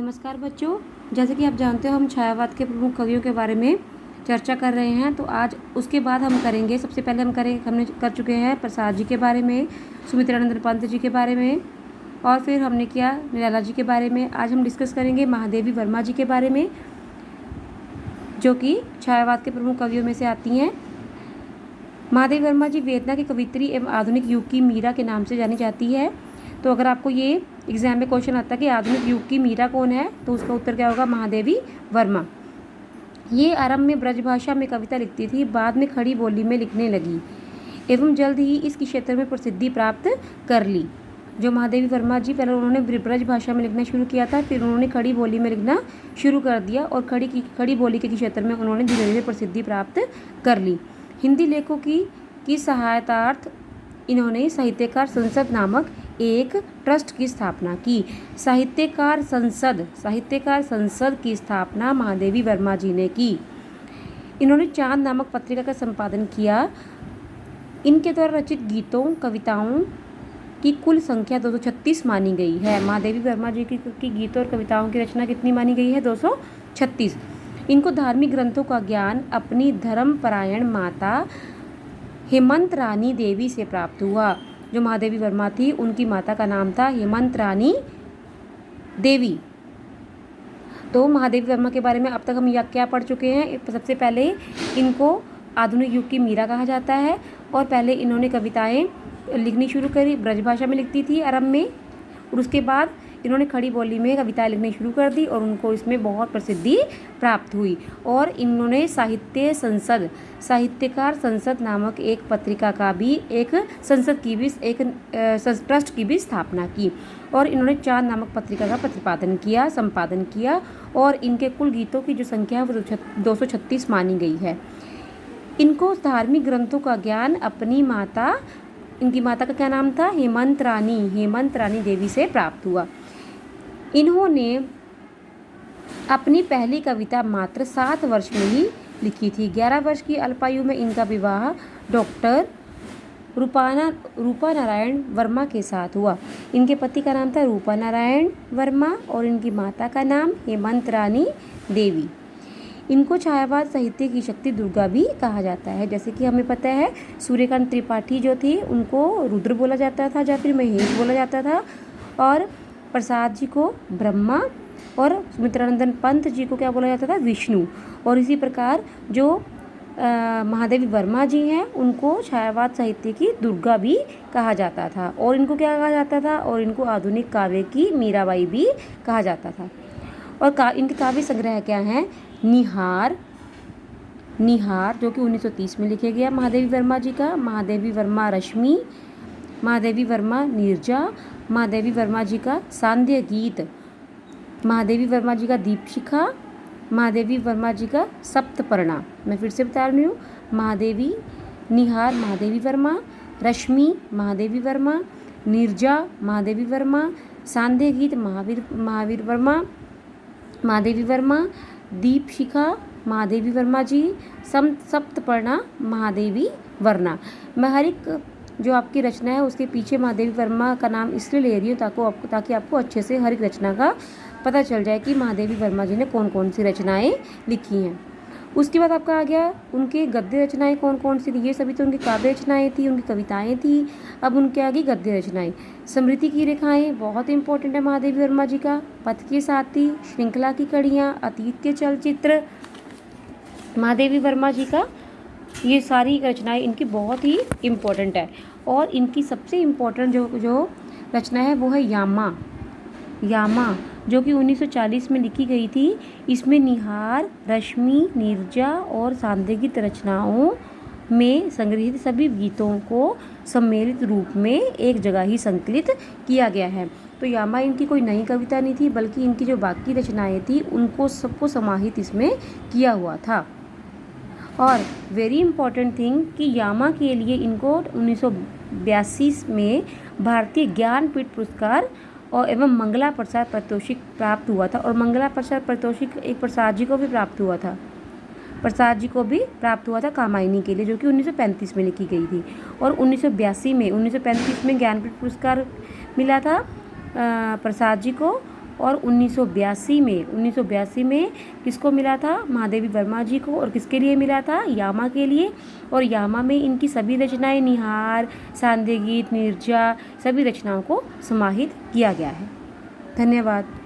नमस्कार बच्चों, जैसे कि आप जानते हो हम छायावाद के प्रमुख कवियों के बारे में चर्चा कर रहे हैं। तो आज उसके बाद हम करेंगे, सबसे पहले हमने कर चुके हैं प्रसाद जी के बारे में, सुमित्रानंद पंत जी के बारे में, और फिर हमने किया निराला जी के बारे में। आज हम डिस्कस करेंगे महादेवी वर्मा जी के बारे में, जो कि छायावाद के प्रमुख कवियों में से आती हैं। महादेवी वर्मा जी वेदना की कवित्री एवं आधुनिक युग की मीरा के नाम से जानी जाती है। तो अगर आपको ये एग्जाम में क्वेश्चन आता है कि आधुनिक युग की मीरा कौन है, तो उसका उत्तर क्या होगा? महादेवी वर्मा। ये आरंभ में ब्रजभाषा में कविता लिखती थी, बाद में खड़ी बोली में लिखने लगी एवं जल्द ही इस क्षेत्र में प्रसिद्धि प्राप्त कर ली। जो महादेवी वर्मा जी, पहले उन्होंने ब्रज भाषा में लिखना शुरू किया था, फिर उन्होंने खड़ी बोली में लिखना शुरू कर दिया और खड़ी बोली के क्षेत्र में उन्होंने धीरे धीरे प्रसिद्धि प्राप्त कर ली। हिंदी लेखकों की सहायतार्थ इन्होंने साहित्यकार संसद नामक एक ट्रस्ट की स्थापना की। साहित्यकार संसद की स्थापना महादेवी वर्मा जी ने की। इन्होंने चांद नामक पत्रिका का संपादन किया। इनके द्वारा रचित गीतों कविताओं की कुल संख्या 236 मानी गई है। महादेवी वर्मा जी की गीतों और कविताओं की रचना कितनी मानी गई है? 236। इनको धार्मिक ग्रंथों का ज्ञान अपनी धर्मपरायण माता हेमंत रानी देवी से प्राप्त हुआ। जो महादेवी वर्मा थी, उनकी माता का नाम था हेमंत रानी देवी। तो महादेवी वर्मा के बारे में अब तक हम क्या पढ़ चुके हैं? सबसे पहले इनको आधुनिक युग की मीरा कहा जाता है, और पहले इन्होंने कविताएं लिखनी शुरू करी, ब्रजभाषा में लिखती थी आरंभ में, और उसके बाद इन्होंने खड़ी बोली में कविताएं लिखनी शुरू कर दी और उनको इसमें बहुत प्रसिद्धि प्राप्त हुई। और इन्होंने साहित्यकार संसद नामक एक पत्रिका का भी एक ट्रस्ट की भी स्थापना की, और इन्होंने चांद नामक पत्रिका का संपादन किया, और इनके कुल गीतों की जो संख्या है वो 236 मानी गई है। इनको धार्मिक ग्रंथों का ज्ञान इनकी माता का क्या नाम था? हेमंत रानी देवी से प्राप्त हुआ। इन्होंने अपनी पहली कविता मात्र 7 वर्ष में ही लिखी थी। 11 वर्ष की अल्पायु में इनका विवाह डॉक्टर रूपा नारायण वर्मा के साथ हुआ। इनके पति का नाम था रूपा नारायण वर्मा और इनकी माता का नाम हेमंत रानी देवी। इनको छायावाद साहित्य की शक्ति दुर्गा भी कहा जाता है। जैसे कि हमें पता है सूर्यकांत त्रिपाठी जो थे उनको रुद्र बोला जाता था या फिर महेश बोला जाता था, और प्रसाद जी को ब्रह्मा, और सुमित्रानंद पंत जी को क्या बोला जाता था? विष्णु। और इसी प्रकार जो महादेवी वर्मा जी हैं उनको छायावाद साहित्य की दुर्गा भी कहा जाता था, और इनको क्या कहा जाता था? और इनको आधुनिक काव्य की मीराबाई भी कहा जाता था। और इनके काव्य संग्रह क्या हैं? निहार जो कि 1930 में लिखे गया महादेवी वर्मा जी का, महादेवी वर्मा रश्मि, महादेवी वर्मा नीरजा, महादेवी वर्मा जी का सांध्य गीत, महादेवी वर्मा जी का दीपशिखा, महादेवी वर्मा जी का सप्तपर्णा। मैं फिर से बता रही हूँ, निहार महादेवी वर्मा, रश्मि महादेवी वर्मा, नीरजा महादेवी वर्मा, सांध्य गीत महादेवी वर्मा, दीपशिखा महादेवी वर्मा जी, सप्तपर्णा महादेवी वर्मा। मैं हर एक जो आपकी रचना है उसके पीछे महादेवी वर्मा का नाम इसलिए ले रही हूँ ताकि आपको अच्छे से हर एक रचना का पता चल जाए कि महादेवी वर्मा जी ने कौन कौन सी रचनाएं लिखी हैं। उसके बाद आपका आ गया उनके गद्य रचनाएं कौन कौन सी थी। ये सभी तो उनकी काव्य रचनाएं थी, उनकी कविताएं थी। अब उनके आगे गद्य रचनाएं। स्मृति की रेखाएं बहुत इंपॉर्टेंट है महादेवी वर्मा जी का। पथ के साथी, श्रृंखला की कड़ियाँ, अतीत के चलचित्र, महादेवी वर्मा जी का ये सारी रचनाएं इनकी बहुत ही इम्पोर्टेंट है। और इनकी सबसे इम्पोर्टेंट जो रचना है वो है यामा, जो कि 1940 में लिखी गई थी। इसमें निहार, रश्मि, नीरजा और सांध्य रचनाओं में संग्रहित सभी गीतों को सम्मिलित रूप में एक जगह ही संकलित किया गया है। तो यामा इनकी कोई नई कविता नहीं थी, बल्कि इनकी जो बाकी रचनाएं थी उनको सबको समाहित इसमें किया हुआ था। और वेरी इंपॉर्टेंट थिंग कि यामा के लिए इनको 1982 में भारतीय ज्ञानपीठ पुरस्कार और एवं मंगला प्रसाद पारितोषिक प्राप्त हुआ था। और मंगला प्रसाद पारितोषिक एक प्रसाद जी को भी प्राप्त हुआ था कामायनी के लिए, जो कि 1935 में लिखी गई थी। और 1935 में ज्ञानपीठ पुरस्कार मिला था प्रसाद जी को, और 1982 में किसको मिला था? महादेवी वर्मा जी को। और किसके लिए मिला था? यामा के लिए। और यामा में इनकी सभी रचनाएं, निहार, सांध्य गीत, नीरजा, सभी रचनाओं को समाहित किया गया है। धन्यवाद।